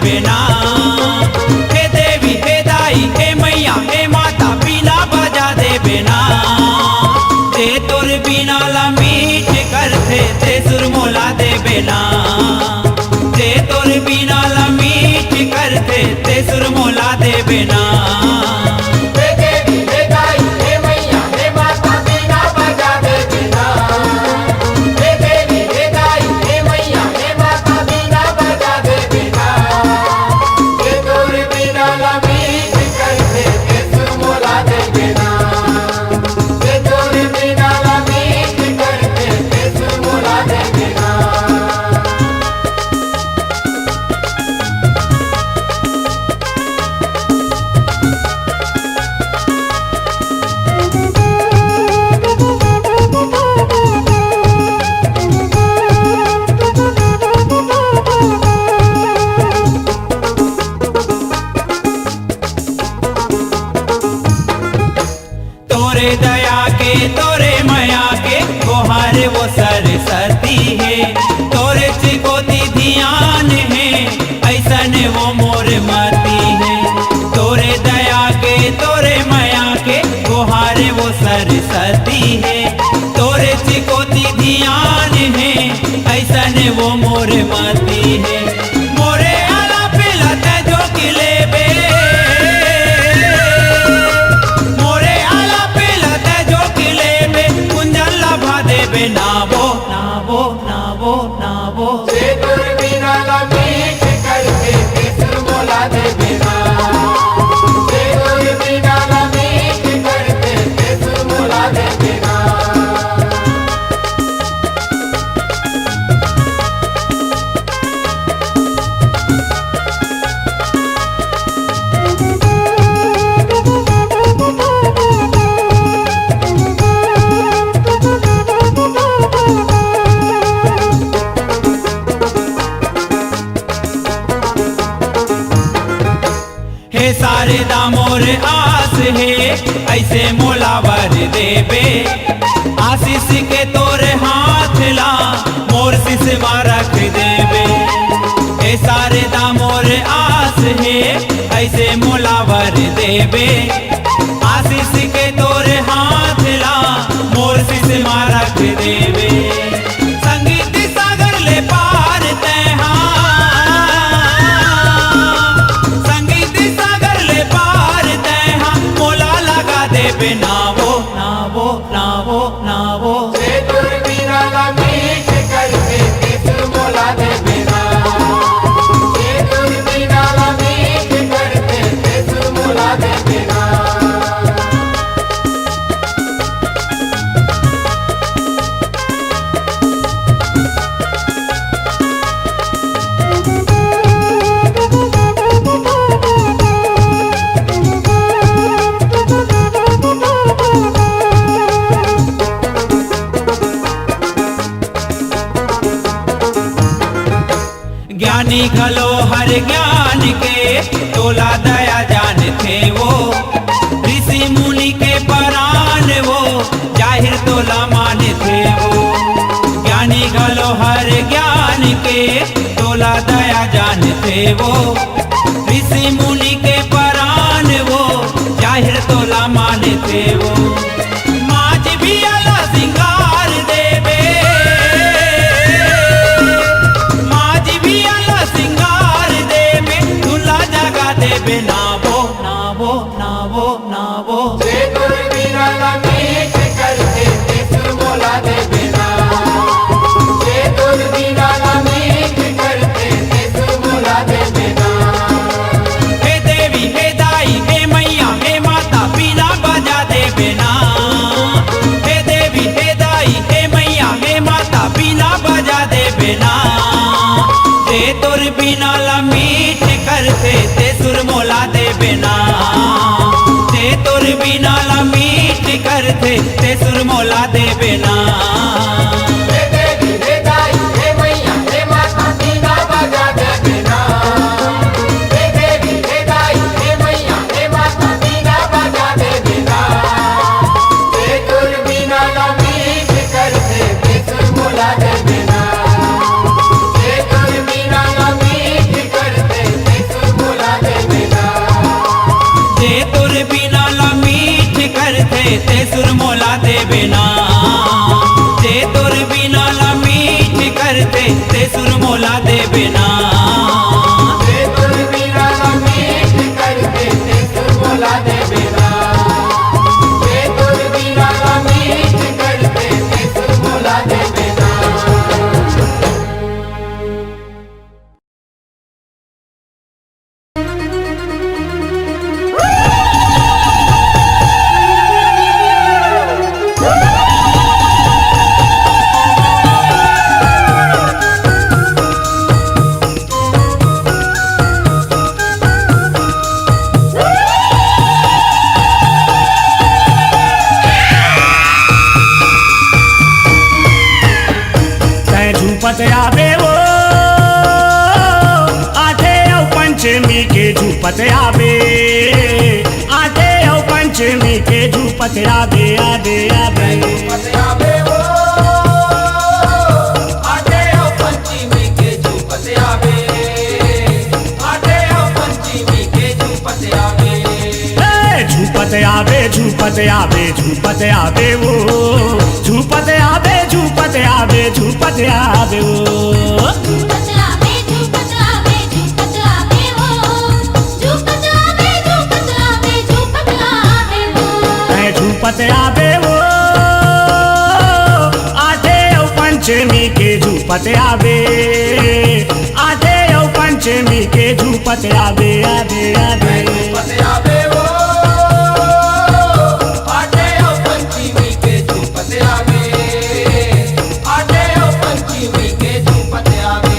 बिना। हे देवी हे दाई हे मैया हे माता बीना बजा दे बिना। ते तुर बीना ला मीठ करथे ते सुर मोला दे बिना। ते तुर बीना ला मीठ करथे ते सुर मोला दे बिना। तोरे दया के तोरे माया के गोहार वो सरस्वती है। तोरे चिकोती ध्यान है ऐसन वो मोर मती है। तोरे दया के तोरे माया के गोहार वो सरस्वती है। तोरे चिकोती ध्यान है ऐसन वो मोर मती है। मोरे आला पिलत जो किले बे नावो नावो नावो नावो। ते तुर बीना ला मीठ करथे ते सुर मोला दे बिना। ते तुर बीना ला मीठ करथे ते सुर मोला दे बिना। हे सारे दामोर आस है ऐसे मोलावर देवे। आशीष के तोर हाथ ला मोर सिसवा रख देवे। हे सारे दामोर आस है ऐसे मोलावर देवे। आशीष के तोर हाथ ला मोर सिसवा रख देवे। संगीत सागर ले पार तैहा नावो नावो नावो नावो। ते तुर बीना ला मीठ करथे ते सुर मोला दे बिना। ते तुर बीना ला मीठ करथे ते सुर मोला दे बिना। ज्ञानी घलो हर ज्ञान के तोला दया जान थे वो। ऋषि मुनि के परान वो जाहिर तोला मान थे वो। ज्ञानी घलो हर ज्ञान के तोला दया जान थे वो। ऋषि मुनि के परान वो जाहिर तोला मान थे वो। माज भी अला सिंगार देवे। नावो नावो नावो नावो। ते तुर बीना ला मीठ करथे ते सुर मोला दे बिना। ते तुर बीना ला मीठ करथे ते सुर मोला दे बिना। हे देवी हे दाई हे मैया हे माता बीना बजा दे बिना। हे देवी हे दाई हे मैया हे माता बीना बजा दे बिना। ते तुर बीना ला मीठ करथे ते सुर मोला दे बिना। ते तुर बीना ला मीठ करथे ते सुर मोला दे बिना। हे देवी हे दाई हे मैया हे माता बीना बजा दे बिना। हे देवी हे दाई हे मैया हे माता बीना बजा दे बिना। ते तुर बीना ला मीठ करथे ते सुर मोला दे बिना। ते तुर बीना ला मीठ करथे ते ते सुरमोला देवे ना जे तोर बिना ला मीठ करते ते सुरमोला देवे ना ते तुर बिना मीठ करते ते सुरमोला देवे ना ते तुर बिना मीठ करते ते सुरमोला देवे ना झूपत आवे वो आठे औ पंचमी के झूपत आवे आठे औ पंचमी के झूपत आवे आवे आवे आवे वो आटे ओ पंचमी के झूपत आवे आटे ओ पंचमी के झूपत आवे झूपत आवे झूपत आवे झूपत आवे वो झूपत आवे झूपत आवे झूपत आवे वो झूपत आवे झूपत आवे झूपत आवे वो झूपत आवे झूपत आवे झूपत आवे वो झूपत आवे वो आठे औ पंचमी के झूपत आवे आठे औ पंचमी के झूपत आवे आवे आवे झूपत आवे वो आटे ओ पंचमी के झूपत आवे आटे ओ पंचमी के झूपत आवे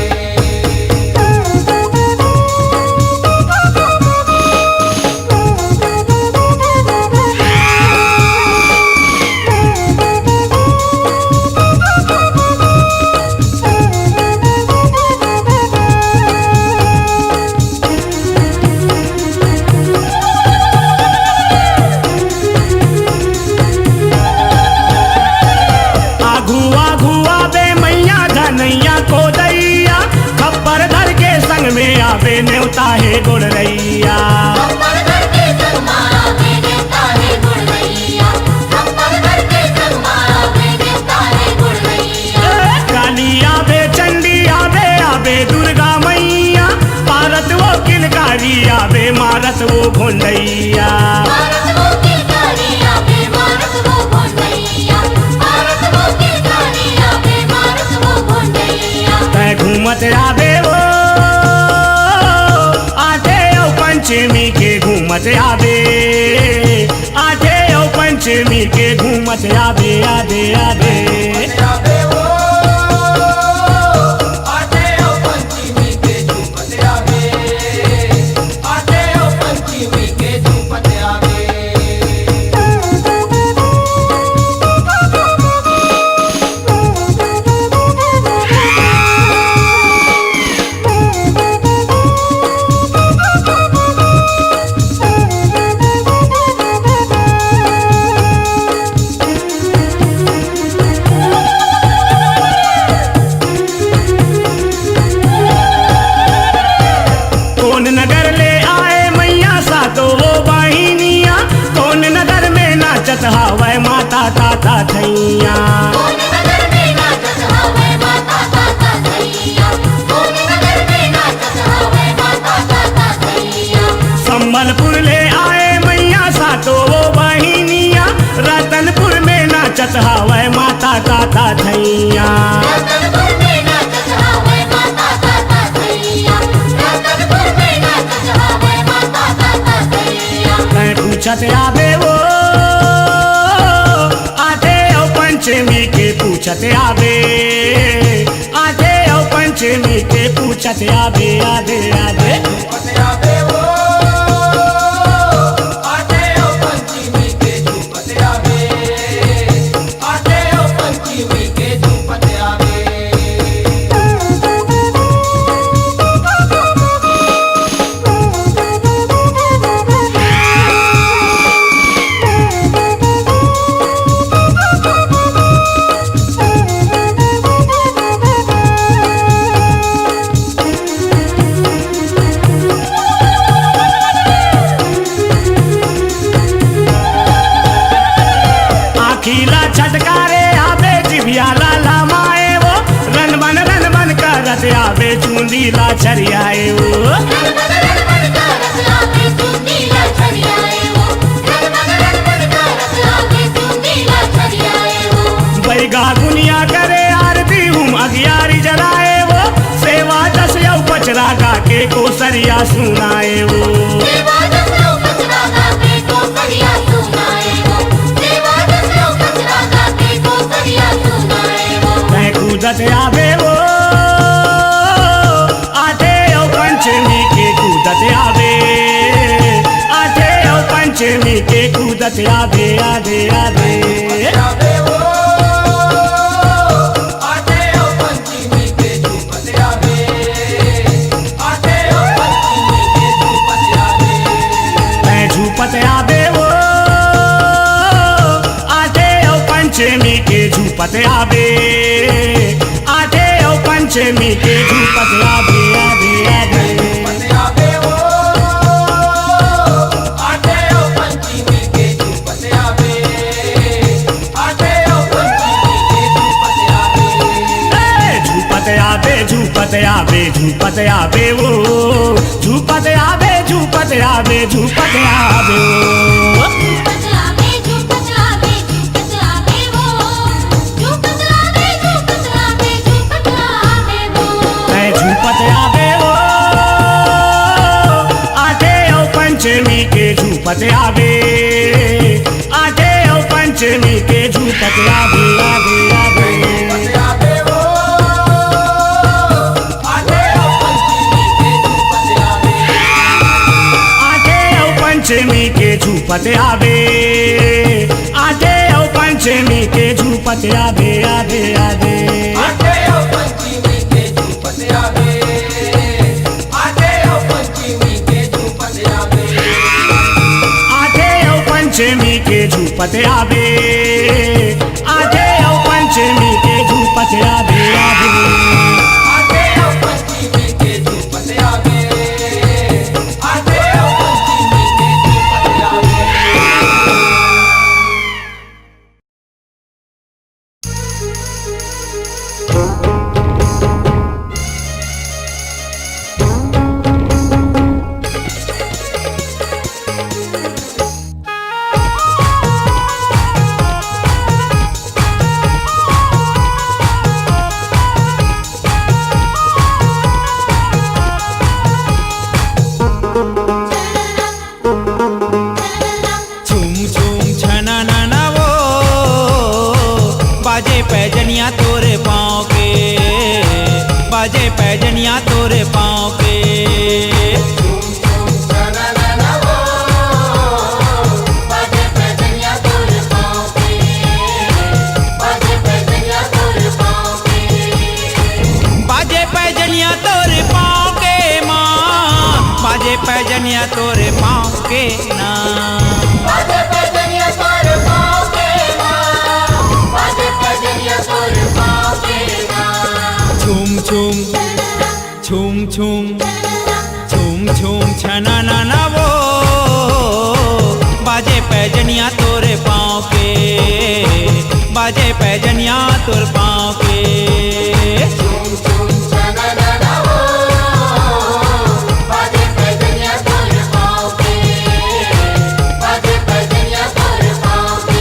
आघू आघू आवे मैया धनैया को दैया खप्पर धर के संग में आवे न्योता है गुड़ रैया खप्पर घर के संग मारा वे देवता है गुड़ रैया खप्पर घर के संग मारा वे देवता है गुड़ रैया काली आवे चंडी आवे आवे दुर्गा मैया पारत वो किलकारी आवे मारत वो भोंडैया भारत वो की गाड़ी आवे भारत वो भोंडैया भारत वो की गाड़ी आवे भारत वो भोंडैया तै घूमत आवे वो आठे औ पंचमी के घूमत आवे आठे औ पंचमी के घूमत आवे आवे आवे आवे वो आटे ओ पंचमी के झूपत आवे आटे ओ पंचमी के झूपत आवे कौन नगर ले आए मैया सातो वो वाहिनिया कौन नगर में नाचत हावै माता ताता थैया कौन नगर में नाचत हावे माता ताता थैया कौन नगर में नाचत हावे माता ताता थैया संबलपुर ले आए मैया सातो वो वाहिनिया रतनपुर में नाचत हावै माता ताता थैया रतनपुर में नाचत हावे माता ताता थैया रतनपुर में नाचत हावे माता ताता थैया तै पूछत आवे वो आठे औ पंचमी के पूछत आवे आठे औ पंचमी के पूछत आवे आवे आवे झूपत आवे वो आटे ओ पंचमी के झूपत आवे आटे ओ पंचमी के झूपत आवे छरियाए वो रणपत रणपत का रथ आगे सुनीला छरियाए वो रणपत रणपत का रथ आगे सुनीला छरियाए वो बैगा गुनिया करे आरती हूँ अगियारी जलाए वो सेवा दस यौ पचरा गा के कोसरिया सुनाए वो सेवा दसरो कचरा गाते को सरिया सुनाए वो सेवा दसरो कचरा गाते को सरिया सुनाए वो मैं कूदत आवे वो आठे औ पंचमी के कूदत आवे आठे औ पंचमी के कूदत आवे आवे आवे आवे वो आते हो पंचमी के झूपत आवे आते हो पंचमी के झूपत आवे मैं झूपत आवे वो आठे औ पंचमी के झूपत आवे आठे औ पंचमी के झूपत आवे आवे आवे आवे वो आते हो पंचमी के झूपत आवे आते हो पंचमी के झूपत आवे झूपत आवे झूपत आवे झूपत आवे वो झूपत आवे झूपत आवे झूपत आवे वो झूपत आवे झूपत आवे झूपत आवे वो झूपत आवे झूपत आवे झूपत आवे वो मैं झूपत आवे वो आठे औ पंचमी के झूपत आवे आठे औ पंचमी के झूपत आवे आवे आवे आवे वो आते हो पंचमी के झूपत आवे आठे औ पंचमी के झूपत आवे आठे औ पंचमी के झूपत आवे आवे आवे आते हो पंचमी के झूपत आवे आते हो पंचमी के झूपत आवे आठे औ पंचमी के झूपत आवे आठे औ पंचमी के झूपत आवे आवे आते हो पंचमी के झूपत आवे आते हो पंचमी के झूपत आवे झूम झूम छना नाना वो बाजे पैजनिया तोरे पाँव के बाजे पैजनिया तोरे पाँव के बाजे पैजनिया तोरे पाँव पे बाजे पैजनिया तोरे पाँव पे बाजे पैजनिया तोरे पाँव के माँ बाजे पैजनिया तोरे पाँव के ना बाजे पैजनिया तोरे पाँव पे बाजे पैजनिया तोरे पाँव पे झूम झूम झूम झूम झूम झूम छना नाना वो बाजे पैजनिया तोरे पाँव के बाजे पैजनिया तोरे पाँव के बाजे पैजनिया तोरे पाँव पे बाजे पैजनिया तोरे पाँव पे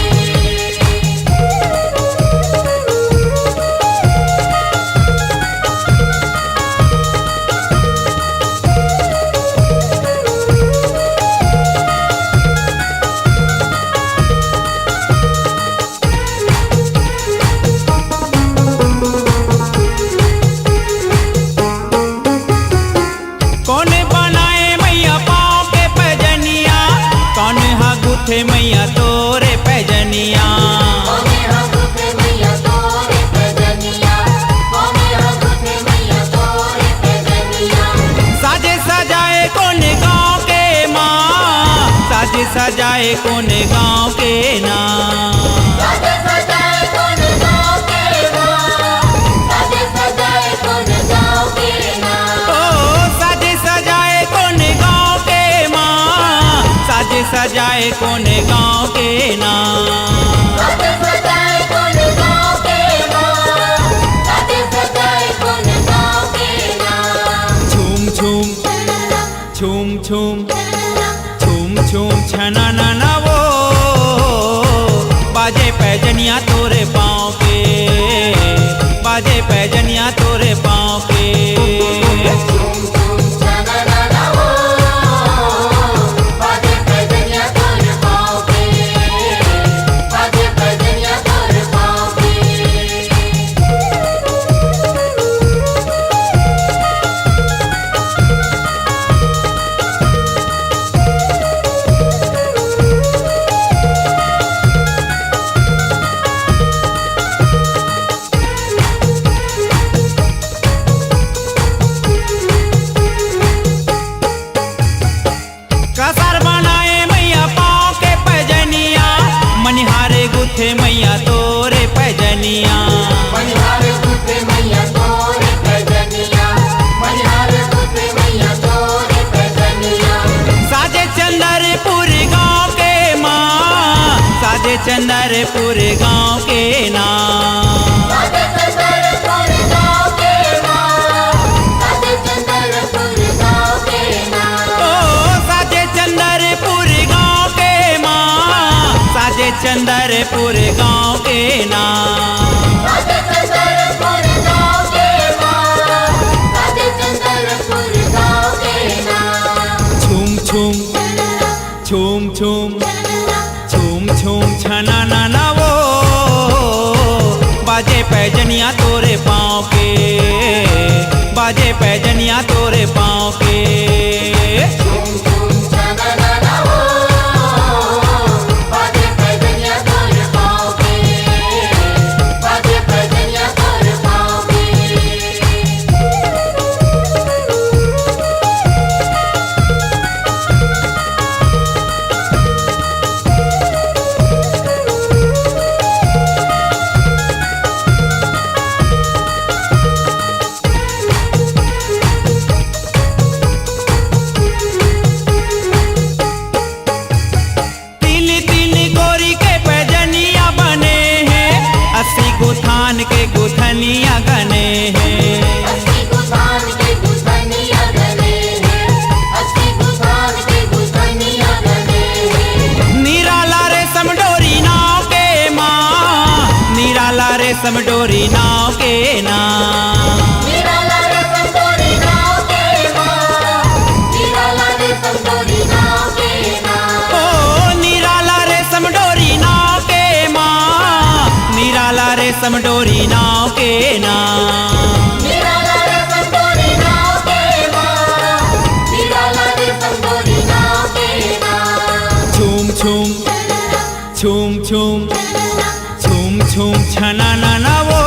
कौन बनाए मैया पाँव के पैजनिया कौन हा गुथे मैया तोरे पैजनिया कौने हगुते मैया तोरे पैजनिया कौने हगुते मैया तोरे पैजनिया साजे सजाए कोने गाँव के माँ साजे सजाए कोने गाँव के ना साजे सजाए कौन गाँव के नाम साजे सजाए कौन गाँव के नाम ओ साजे सजाए कोने गाँव के माँ साजे सजाए कोने गाँव के ना साजे सजाए कौन गाँव के नाम साजे सजाए कौन गाँव के नाम झूम छूम छूम छूम छना ना वो बाजे पैजनिया तोरे पाँव के, बाजे पैजनिया तोरे पाँव के। कसर बनाए मैया पाँव के पैजनिया, मनिहारे गुथे मैया तोरे पैजनिया। मनिहारे गुथे मैया तोरे पैजनिया, मनिहारे गुथे मैया तोरे पैजनिया। साजे चंदरपुर गाँव के माँ, साजे चंदरपुर गाँव के नाम। साजे चंदरपुर गाँव के माँ, साजे चंदरपुर गाँव के नाम। ओ साजे चंदरपुर गाँव के माँ, साजे चंदरपुर गाँव के नाम। साजे चंदरपुर गाँव के माँ, साजे चंदरपुर गाँव के नाम। छूम छूम छूम छूम छूम छूम छना ना वो बाजे पैजनिया तोरे पाँव के, बाजे पैजनिया तोरे पाँव के। झूम झूम छना हो, बाजे पैजनिया तोरे पाँव के, बाजे पैजनिया तोरे पाँव के। गुथान के गुथनिया गने हैं, अस्सी गुथान के गुथनिया गने हैं, अस्सी गुथान के गुथनिया गने हैं। निराला रे समडोरी नाव के माँ, निराला रे समडोरी नाव के नाम। निराला रे समडोरी नाव के माँ, निराला रे समडोरी नाव के नाम। ओ निराला रे समडोरी नाव के माँ, निराला रे समडोरी नाव के नाम। निराला रे समडोरी नाव के माँ, निराला रे समडोरी नाव के नाम। छूम छूम छूम छूम छूम छूम छना ना वो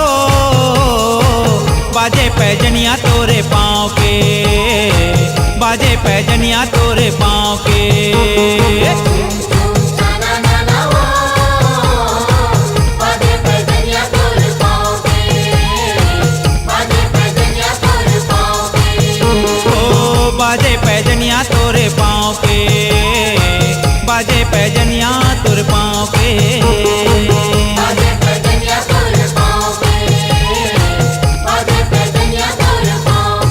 बाजे पैजनिया तोरे पाँव के, बाजे पैजनिया तोरे पाँव के। झूम झूम छना हो, बाजे पैजनिया तोरे पाँव के, बाजे पैजनिया तोरे पाँव के। ओ बाजे पैजनिया तोरे पाँव के, बाजे पैजनिया तोरे पाँव के। बाजे पैजनिया तोरे पाँव के, बाजे पैजनिया तोरे पाँव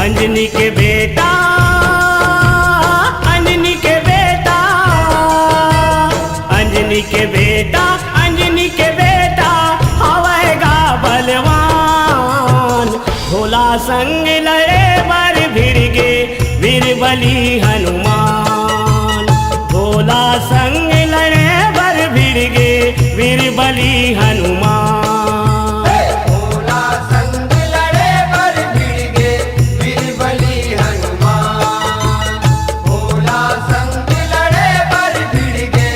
अंजनी के बेटा, अंजनी के बेटा, अंजनी के बेटा, अंजनी के बेटा हवेगा बलवान। भोला संग लड़े बर भिड़ गे वीर बली हनुमान। भोला संग लड़े बर भिड़ गे वीर बली हनुमान। भोला संग लड़े बर भिड़ गे वीर बली हनुमान। भोला संग लड़े बर भिड़ गे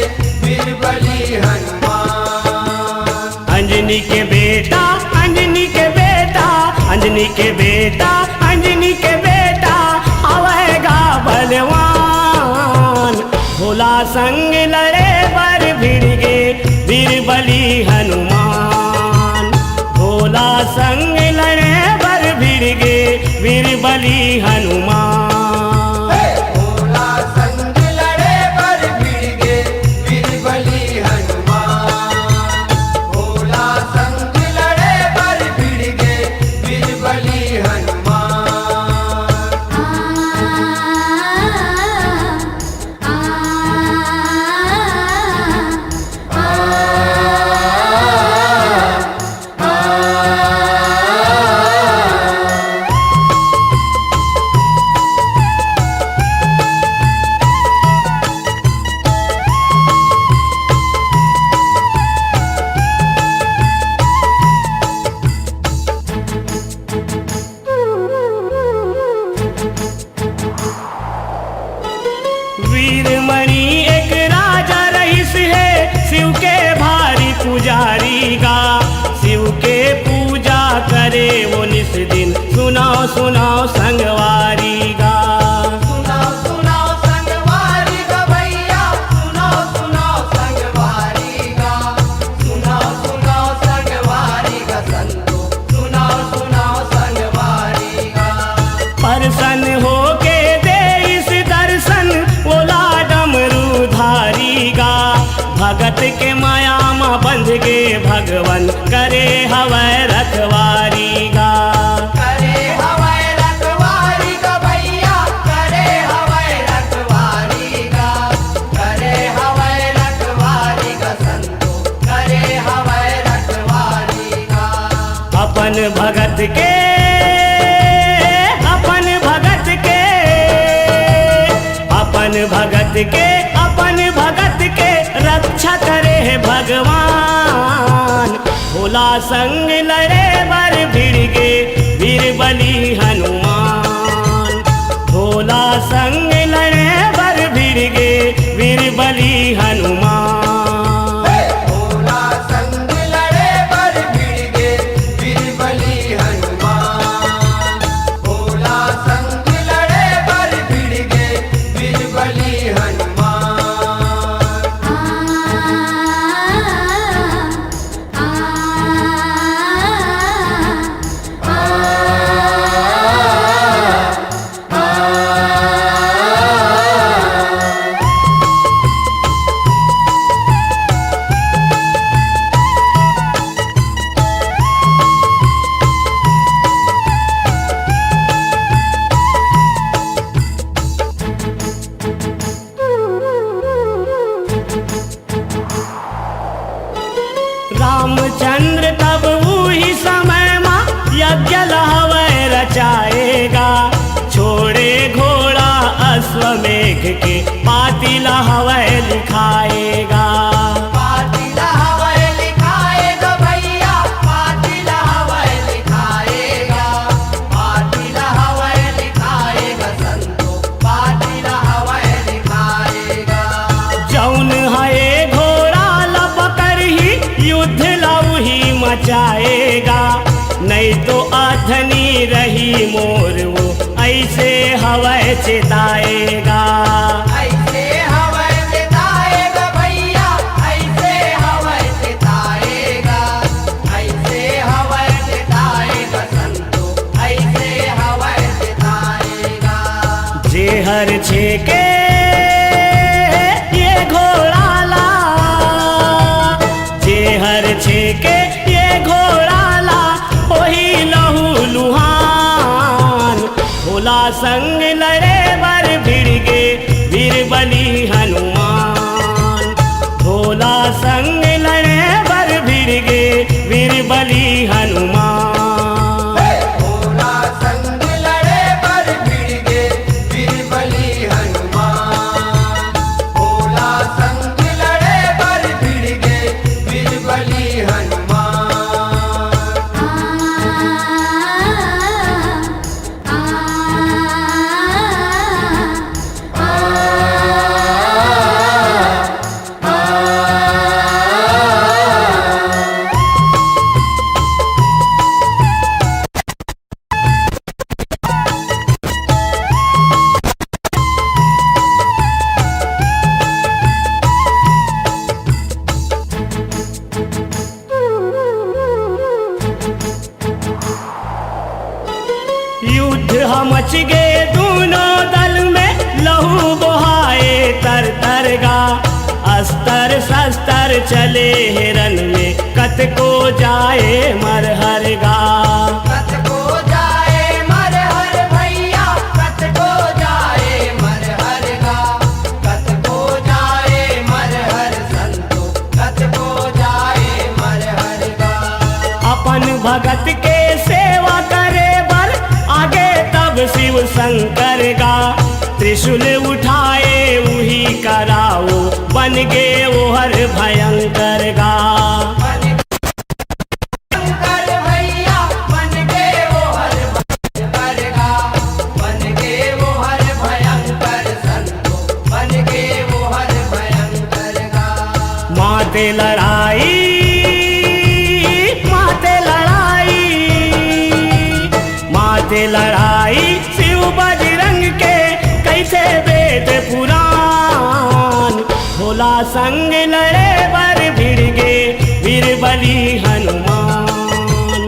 वीर बली हनुमान। अंजनी के बेटा, अंजनी के बेटा, अंजनी के बेटा, अंजनी के बेटा संग लड़े बर भिड़ गे वीर बलि हनुमान। भोला संग लड़े बर भिड़ गे वीर बलि हनुमान। भोला संग लड़े बर भिड़ गे वीर बलि हनुमान। भोला संग लड़े बर भिड़ गे वीर बलि हनुमान। वीरमणि एक राजा रईस है शिव के भारी पुजारी गा। शिव के पूजा करे वो निस दिन सुनाओ सुनाओ संगवारी गा। सुनाओ सुनाओ संगवारी गा भैया, सुनाओ सुनाओ संगवारी गा। सुनाओ सुनाओ संगवारी गा संतो, सुनाओ सुनाओ संगवारी गा। प्रसन्न होके दे इस दर्शन बोला डमरूधारी गा। भगत के माया में बंध गे भगवन करे हवै रखवारी गा। करे हवाई रखवारी गा भैया, करे हवाई रखवारी गा। करे हवाई रखवारी गा संतो, करे हवाई रखवारी गा। अपन भगत के अपन भगत के अपन भगत के अपन भगत के रक्षा करे है भगवान। भोला संग लड़े बर भिड़ गे वीर बलि हनुमान। भोला संग लड़े बर भिड़ गे वीर बलि हनुमान। भोला संग लड़े बर भिड़ गे वीर बलि हनुमान। भोला संग लड़े बर भिड़ गे वीर बलि हनुमान। रामचंद्र तब उही समय मा यज्ञ लहवै रचाएगा। छोड़े घोड़ा अश्वमेघ के पाती लहवै लिखाएगा। पातिला हवाई लिखाएगा भैया, पातिला हवाई लिखाएगा। पातिला हवाई लिखाएगा संतो, पातिला हवाई लिखाएगा। जौन है घोड़ा लब कर ही युद्ध लऊ ही मचाएगा। नहीं तो अधनी रही मोर वो ऐसे हवै चिताएगा। ऐसे हवाई चिताएगा भैया, ऐसे हवाई चिताएगा। ऐसे हवाई चिताएगा संतो, ऐसे हवाई चिताएगा। जेहर छेके ये घोड़ा ला। जेहर छेके ये घोड़ा ला वही लहू लुहान। भोला संग लड़े बर भिड़ गे वीर बलि हनुमान। भोला संग लड़े बर भिड़ गे वीर बलि हनुमान। भोला संग लड़े बर भिड़ गे वीर बलि हनुमान। भोला संग लड़े बर भिड़ गे वीर बलि हनुमान। पर चले हिरन में कत को जाए मरहर गा। कत को जाए मरहर भैया, कत को जाए मरहर गा। कत को जाए मरहर संतो, कत को जाए मरहर गा। अपन भगत के सेवा करे बर आगे तब शिव शंकर गा। त्रिशूल उठाए उही कराओ बन गे ओहर भयंकर गा। शंकर भैया बन गे ओहर भयंकर गा। बन गे ओहर भयंकर संतो, बन गे ओहर भयंकर गा। माते लड़ाई, माते लड़ाई, माते लड़ाई शिव बजरंग के कैसे वेद पुराण। भोला संग लड़े बर भिड़ गे वीर बलि हनुमान।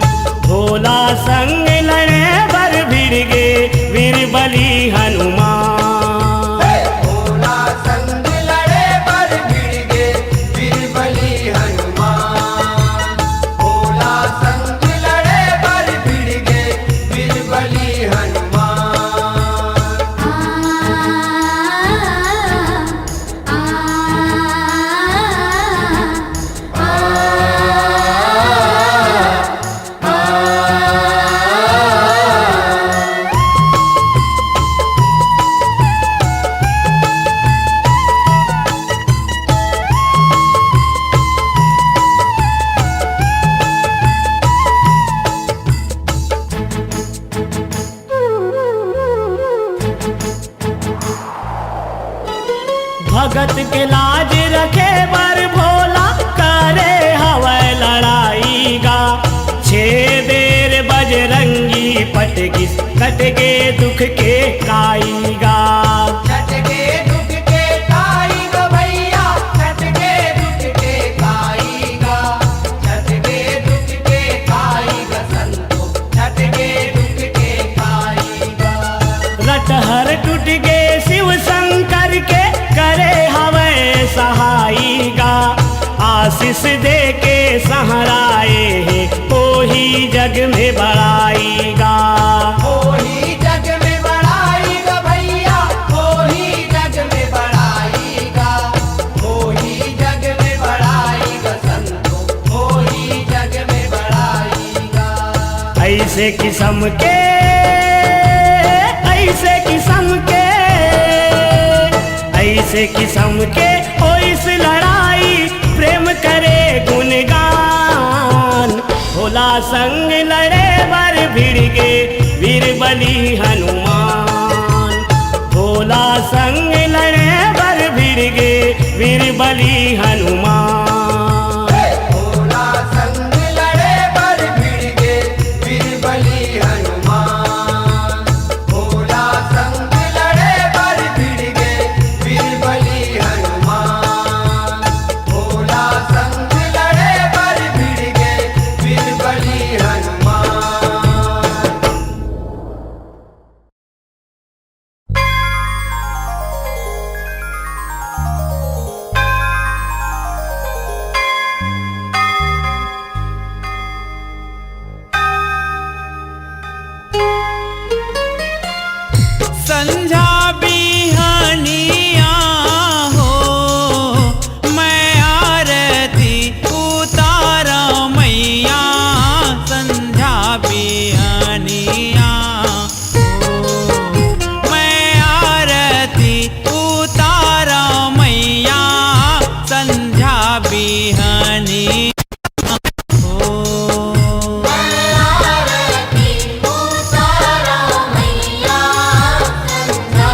भोला संग लड़े बर भिड़ गे वीर बलि हनुमान। भोला संग लड़े बर भिड़ गे वीर बलि हनुमान। भोला संग लड़े बर भिड़ गे वीर बलि हनुमान। भगत के लाज रखे बर भोला करे हवै लड़ाई गा। छे बेर बजरंगी पटगी कट गे दुख के काई गा। छट के दुख के काई गा भैया, छट के दुख के काई गा। छट के दुख के काई गा संतो, छट के दुख के काई गा। रटहर टूट गे शिव शंकर के करे हवै सहाई गा। आशीष दे के सहराए है ओही जग में बड़ाई गा। ओही जग में बड़ाई गा भैया, ओही जग में बड़ाई गा। ओही जग में बड़ाई गा संतो, ओही जग में बड़ाई गा। ऐसे किस्म के, ऐसे किस्म के, ऐसे किस्म के हो इस लड़ाई प्रेम करे गुणगान। भोला संग लड़े बर भिड़ गे वीर बलि हनुमान। भोला संग लड़े बर भिड़ गे वीर बलि हनुमान। भोला संग लड़े बर भिड़ गे वीर बलि हनुमान। भोला संग लड़े बर भिड़ गे वीर बलि हनुमान। भोला संग लड़े बर भिड़ गे वीर बलि हनुमान। संझा बिहानिया हो मैं आरती उतारा मैया। संझा बिहानिया हो मैं आरती उतारा मैया। संझा बिहानी आरती उतारा मैया, संझा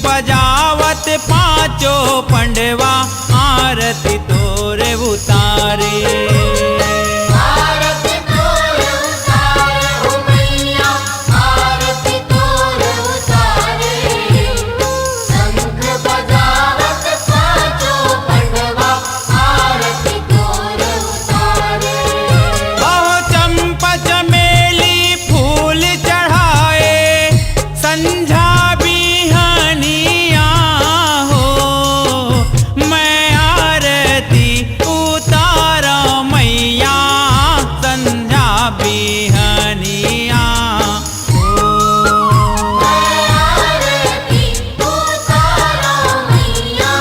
बजावत पांचों पंडवा आरती तोरे उतारे आरती तोर उतारे हो मैया आरती तोर उतारे शंख बजावत पांचों पंडवा आरती तोर उतारे बहु चंपा चमेली फूल चढ़ाए संझा बिहनिया हो मैं आरती उतारा मैया संझा बिहनिया हो आरती उतारा मैया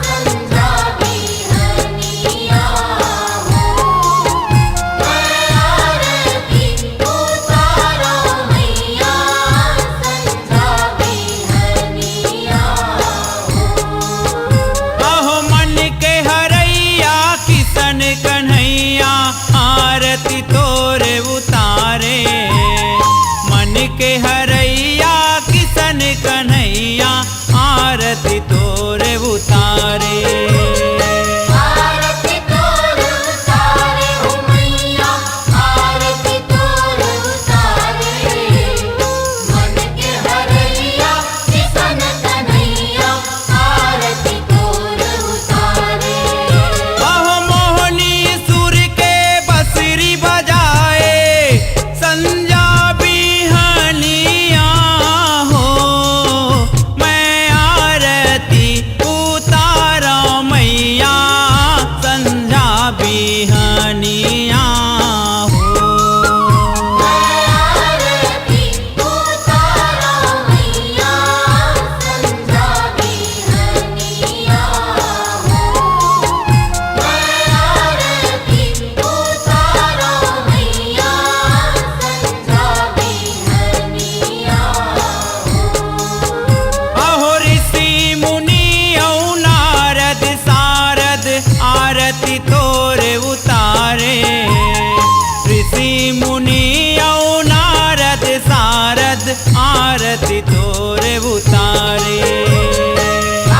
संझा बिहनिया हो आरती उतारा मैया संझा बिहनिया हो अहो मन के हरैया किशन कन्हैया आरती तोरे उतारे मन के हरैया किशन कन्हैया आरती तोरे उतारे आरती तोर उतारे हो मैया आरती तोर उतारे मन के हरैया किशन कन्हैया आरती तोर उतारे अहो मोहनी सुर के बसरी बजाए संजा बिहनिया हो मैं आरती उतारा मैया संजा बिहनिया हो आरती उतारा मैया संझा बिहनिया हो आरती उतारा मैया संझा बिहनिया हो अहो ऋषि मुनि औ नारद सारद आरती तोरे उतारे ऋषि मुनि औ नारद सारद आरती तोरे उतारे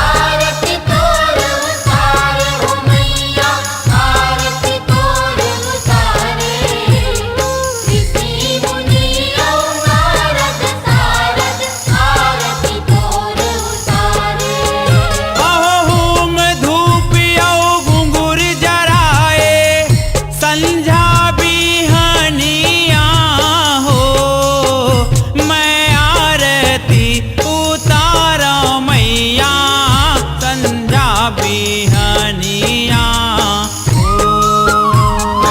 आरती तोर उतारे हो मैया आरती तोर उतारे ऋषि मुनि औ नारद सारद आरती तोर उतारे अहो होम धूप औ घुंघुर जराए संझा बिहनिया हो मैं आरती उतारा मैया संझा बिहनिया हो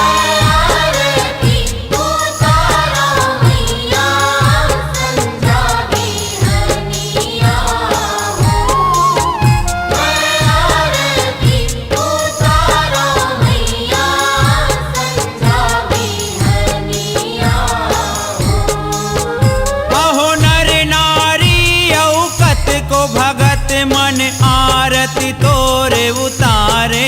आरती उतारा मैया संझा बिहनिया हो आरती उतारा मैया संझा बिहनिया हो अहो नर नारी औकत को भगत मन आरती तोरे उतारे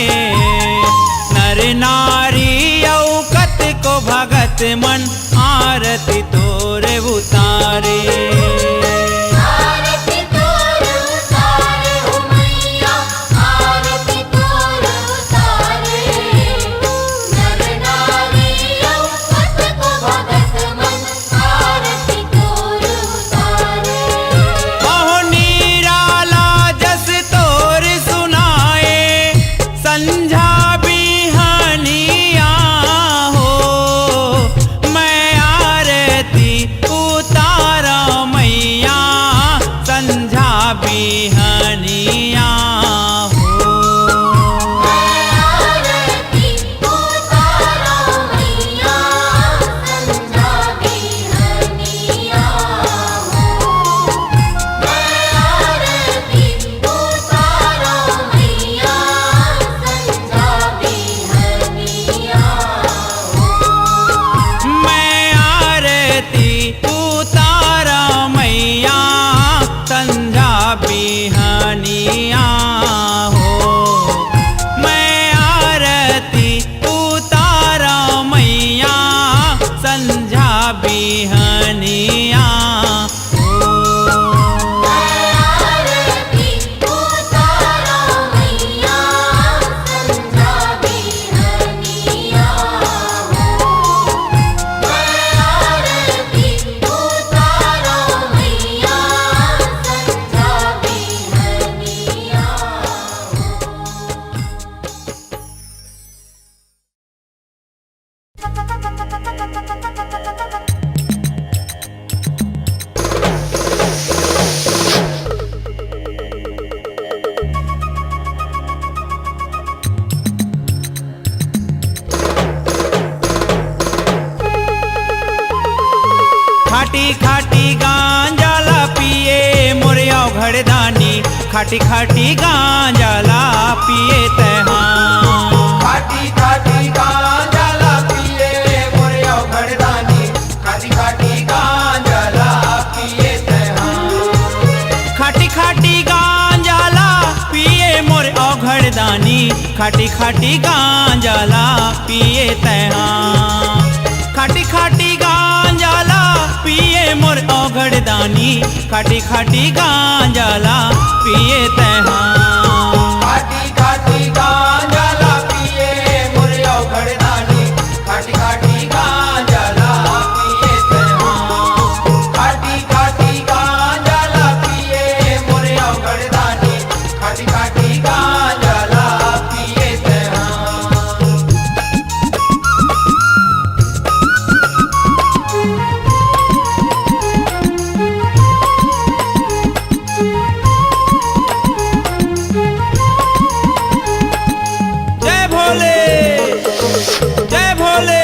नर नारी औकत को भगत मन आरती तोरे उतारे आरती तोर उतारे हो मैया आरती तोर उतारे नर नारी औकत को भगत मन आरती तोर उतारे अहो निराला जस तोर सुनाए संझा बिहनिया हो मैं औघड़दानी खाटी खाटी गांजाला पिए तहाँ खाटी खाटी गांजाला पिए मोरे औघड़दानी खाटी खाटी गांजाला पिए तहाँ खाटी खाटी गांजाला पिए मोर औघड़दानी खाटी खाटी गांजाला पिए तहाँ खाटी खाटी गांजाला पिए मोर औघड़दानी खाटी खाटी गांजाला पिए तहाँ खाटी खाटी गांजाला पिए मोरे औघड़दानी खाटी खाटी गांजाला पिए तहाँ खाटी खाटी गांजाला पिए मोरे औघड़दानी खाटी खाटी गांजाला पिए तहाँ जय भोले जय भोले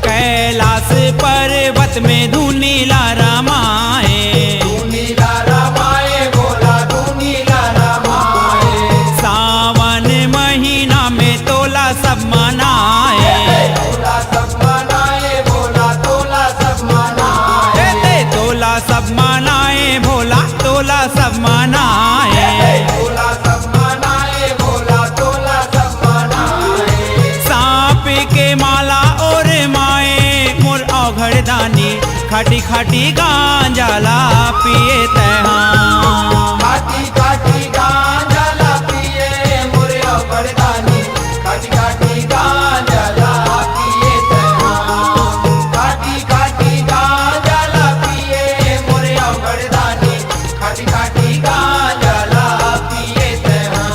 कैलाश पर्वत में धुनीला रामाए तू नीला रामाए बोला तू नीला रामाए सावन महीना में तोला सब मनाए तोला सब मनाए बोला तोला सब मनाए तोला सब मनाए भोला तोला सब मनाए तोला सब मनाए बोला तोला सब मनाए सांप के माला और माए मोर औघड़दानी खाटी खाटी गांजाला पिए तहाँ खाटी खाटी गांजाला पिए मोरे औघड़दानी खाटी खाटी गांजाला पिए तहाँ खाटी खाटी गांजाला पिए मोरे औघड़दानी खाटी खाटी गांजाला पिए तहाँ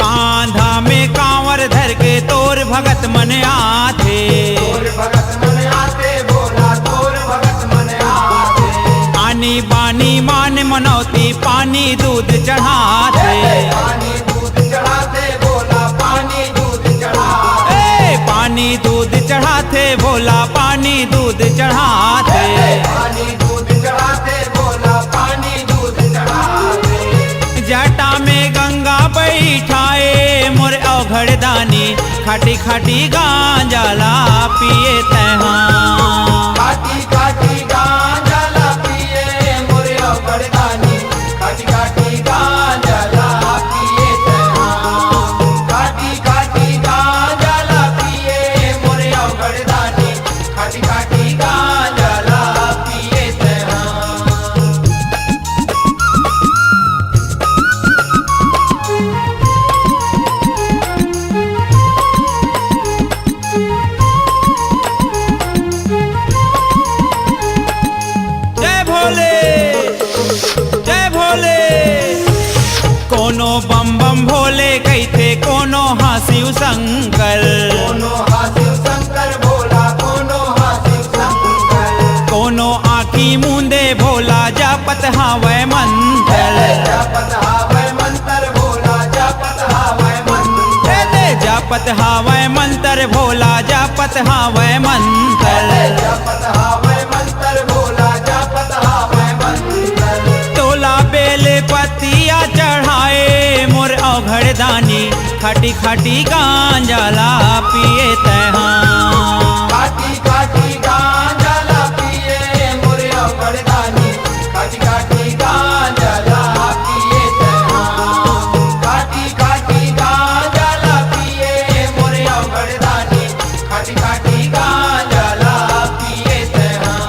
कांधा में कांवर धर के तोर भगत मन आथे तोर भगत मन आते बोला तोर भगत मन आते आनी बानी मान मनौती पानी दूध चढ़ाते पानी दूध चढ़ाते बोला पानी दूध चढ़ाते पानी दूध चढ़ाते भोला पानी दूध चढ़ाते पानी दूध चढ़ाते बोला पानी दूध चढ़ाते जटा में गंगा बैठाए मोर औघड़दानी खाटी खाटी गांजाला पिए तहाँ खाटी खाटी गांजाला पिए मोरे औघड़दानी खाटी खाटी गांजाला पिए तहाँ खाटी खाटी गांजाला पिए मोरे औघड़दानी खाटी खाटी गांजाला पिए तहाँ जय भोले जय भोले कोनो बम बम भोले कहते कोनो हासिव शंकर कोनो हासिव शंकर भोला कोनो हासिव शंकर कोनो आखी मुंदे भोला जापत हावै मंत्र जपत हावै मंत्र भोला जपत हावै मंत्र जापत हावै मंत्र भोला जापत हावै मंत्र जपत हावै मंत्र भोला जपत हावै मंत्र तोला बेल पतिया चढ़ाए मोर औघड़दानी खाटी खाटी गांजाला पिए तहाँ खाटी खाटी गांजाला पिए मोरे औघड़दानी खाटी खाटी गांजाला पिए तहाँ खाटी खाटी गांजाला पिए मोरे औघड़दानी खाटी खाटी गांजाला पिए तहाँ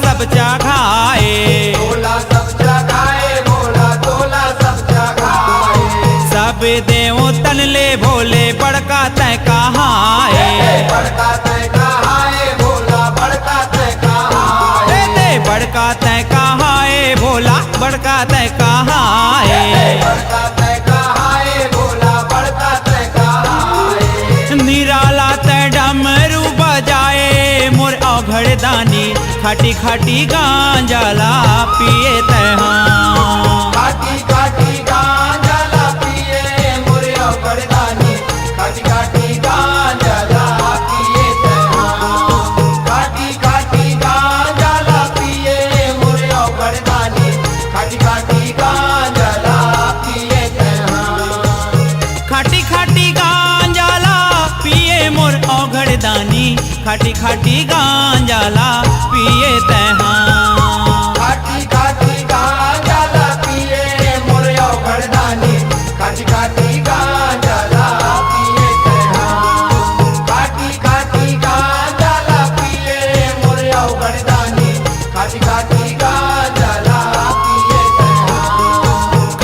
सब जगाए भोला सब जगाए भोला तोला सब जगाए सब देव तन ले भोले बड़का तय कहाँ है बड़का तय कहाँ है भोला बड़का तय कहाँ है दे बड़का तय कहाँ है भोला बड़का तय कहाँ है बड़का तय कहाँ है भोला बड़का तय कहाँ है निराला तय डमरू बजाए मोर औघड़ दानी खाटी खाटी गांजाला पिए तय हाँ काटी काटी गांजा ला पिए मोरे औगड़दानी काटी काटी गांजा ला पिए तहाँ काटी काटी गांजा ला पिए मोरे औगड़दानी काटी काटी गांजा ला पिए तहाँ खाटी खाटी गांजाला पिए मोर औघड़ दानी खाटी खाटी गांजाला पिए तय हाँ काटी काटी गांजा ला पिए मोरे औगड़दानी काटी काटी गांजा ला पिए तहाँ काटी काटी गांजा ला पिए मोरे औगड़दानी काटी काटी गांजा ला पिए तहाँ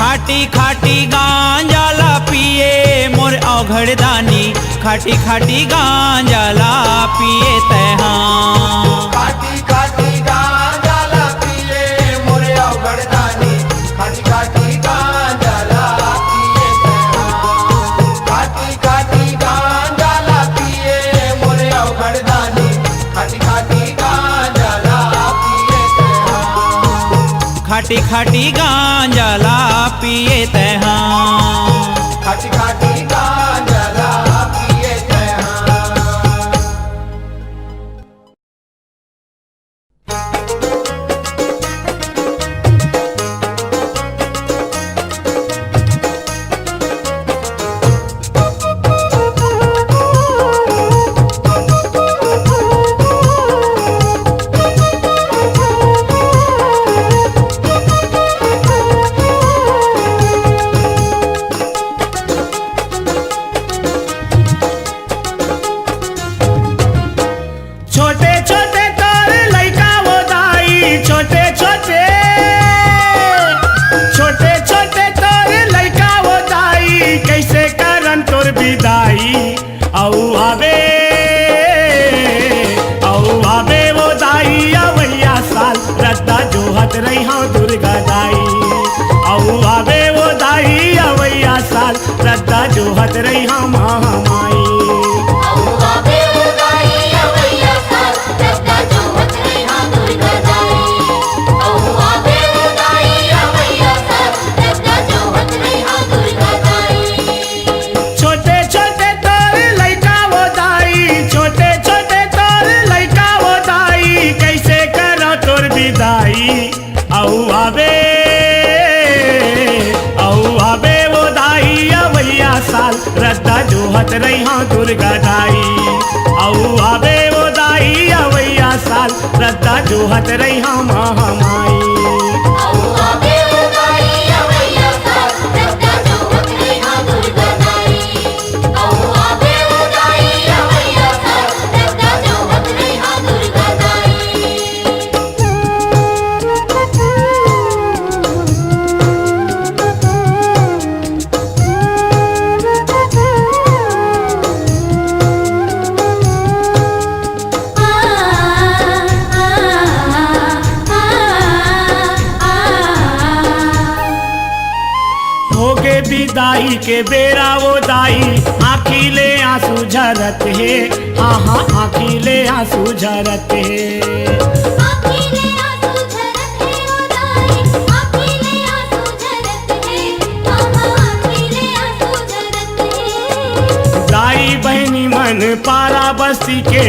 खाटी खाटी गांजाला पिए मोर औघड़ दानी खाटी खाटी गांजाला पिए तय हाँ काटी काटी गांजा ला पिए मोरे औगड़दानी काटी काटी गांजा ला पिए तहाँ काटी काटी गांजा ला पिए मोरे औगड़दानी काटी काटी गांजा ला पिए तहाँ खाटी खाटी गांजाला पिए तय हाँ खाटी खाटी गांजा ला पिए तहाँ छोटे छोटे तोर लइका वो दाई छोटे छोटे छोटे छोटे तोर लइका वो दाई कैसे करन तोर विदाई औ आबे वो दाई अवैया साल रद्दा जोहत रही हाँ दुर्गा दाई औ आबे वो दाई अवैया साल रद्दा जोहत रही हाँ महामाई औवा बेउदाई अवैया साल रद्दा जोहत रही हाँ दुर्गा दाई औवा बेउदाई अवैया साल रद्दा जोहत रही हाँ दुर्गा दाई छोटे छोटे तोर लइका वो दाई छोटे छोटे तोर लइका वो दाई कैसे करो तोर विदाई औ आबे वो दाई अवैया साल रद्दा जोहत रही हाँ दुर्गा दाई औ आबे वो दाई अवैया साल रद्दा जोहत रही हाँ महामाई औवा बेउदाई अवैया साल रद्दा जोहत रही हाँ दुर्गा दाई औवा बेउदाई अवैया साल रद्दा जोहत रही हाँ दुर्गा दाई होगे विदाई के बेरा वो दाई आखिले आंसू झरत है हाँ आखिले आंसू झरत है आखिले आंसू झरत है ओ दाई आखिले आंसू झरत है मामा आखिले आंसू झरत है दाई बहनी मन पारा बस्ती के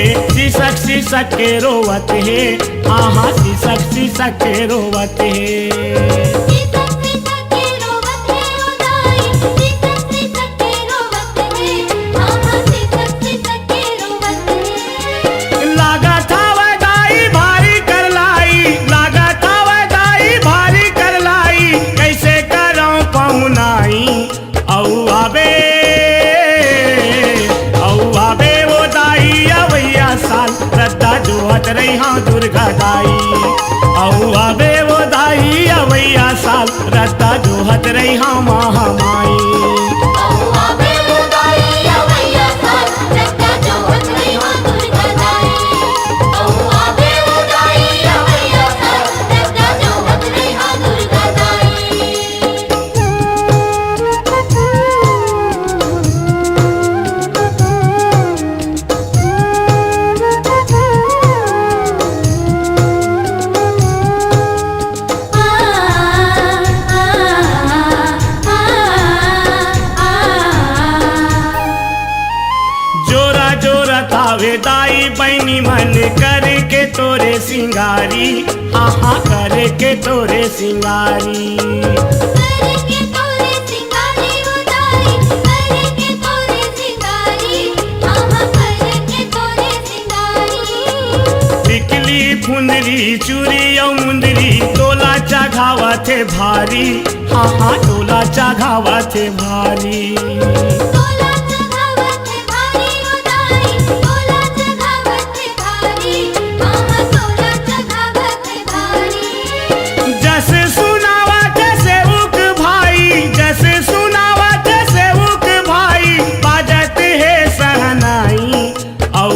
सिसक के रोवत है हाँ सिसक के रोवत है सीसक सीसक के रोवत है ओ दाई सीसक सीसक के रोवत है मामा सीसक सीसक के रोवत है लागा था वह दाई भारी कर लाई लागा था वह दाई भारी कर लाई कैसे करूं पहुनाई औ आबे वो दाई अवैया साल रद्दा जोहत रही हाँ दुर्गा दाई औ आबे वो दाई अवैया साल रद्दा जोहत रही हाँ महामाई औवा बेउदाई अवैया सिंगारी, हाँ हाँ करके तोरे सिंगारी। करके तोरे सिंगारी उदारी, करके तोरे सिंगारी, हाँ हाँ करके तोरे सिंगारी। टिकली फुंदरी चूड़ी और मुंदरी तोला चघावा थे भारी, हाँ हाँ तोला चघावा थे भारी। तोला चघावत भारी उदारी, तोला चघावत भारी, हाँ हाँ तोला चघावत भारी। जैसे सुनावा जैसे उक भाई, जैसे सुनावा जैसे उक भाई, बाजत है सहनाई। औ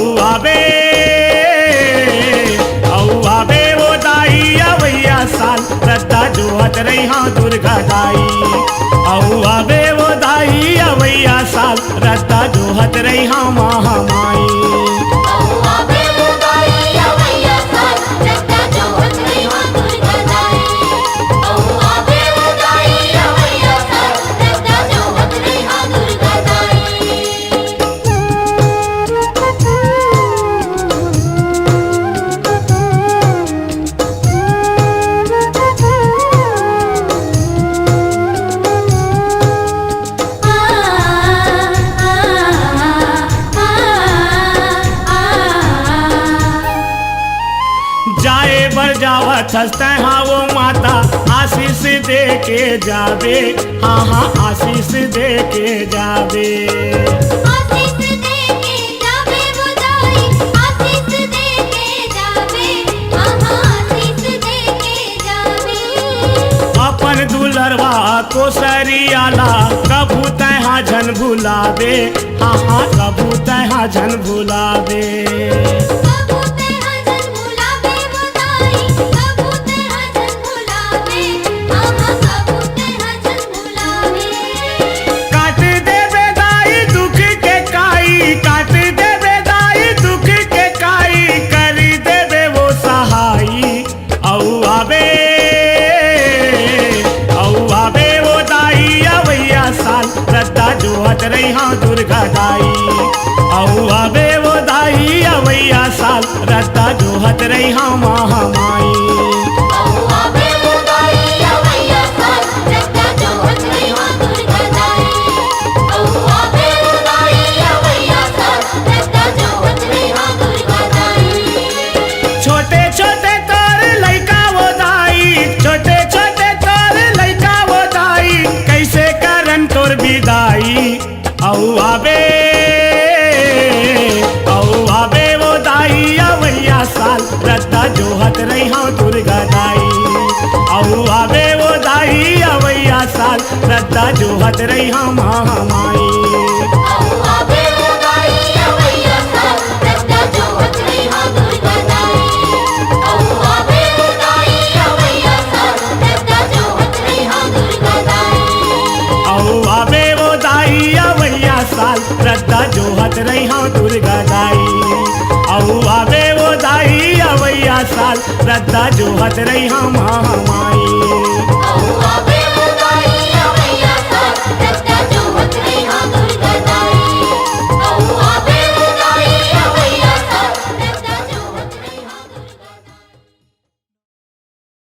आबे वो दाई अवैया साल, रद्दा जोहत रही हाँ दुर्गा दाई। औ आबे वो दाई अवैया साल, रद्दा जोहत रही हाँ महामाई। औआ बेउदाई अवैया साल, रद्दा जोहत रही हाँ दुर्गा दाई। औआ बेउदाई अवैया साल, रद्दा जोहत रही हाँ दुर्गा दाई। जाए बर जावत हंसते हाँ वो माता, आशीष दे के जावे, हाँ हाँ आशीष दे के जावे। आशीष देके जावे बुदाई, आशीष देके जावे, हाँ हाँ आशीष देके जावे। अपन दुलरवा को सरियाला कभू तहाँ झन भुलावे, हाँ हाँ कभू तहाँ झन भुलावे। कबू तेरा जन भुलावे बुदाई, कबू तेरा जन भुलावे, हाँ हाँ कबू तेरा जन भुलावे। काट देवे दाई दुख के काई, काट देवे दाई दुख के काई, कर देवे वो सहाई। औ आबे वो दाई अवैया साल, रद्दा जोहत रही हाँ दुर्गा दाई। औ आबे वो दाई अवैया साल, रद्दा जोहत रही हाँ महामाई। औआ बेउदाई अवैया साल, रद्दा जोहत रही हाँ दुर्गा दाई। औआ बेउदाई अवैया साल, रद्दा जोहत रही हाँ दुर्गा दाई। छोटे छोटे तोर लइका वो दाई, छोटे छोटे तोर लइका वो दाई, कैसे करन तोर विदाई। औ आबे वो दाई अवैया साल, रद्दा जोहत रही हाँ दुर्गा दाई। औ आबे वो दाई अवैया साल, रद्दा जोहत रही हाँ महामाई। औआ बेउदाई अवैया साल, रद्दा जोहत रही हाँ दुर्गा दाई। औआ बेउदाई अवैया साल, रद्दा जोहत रही हाँ दुर्गा दाई। औ आबे वो दाई अवैया साल, रद्दा जोहत रही हाँ दुर्गा दाई। औ आबे वो दाई अवैया साल, रद्दा जोहत रही हाँ महामाई।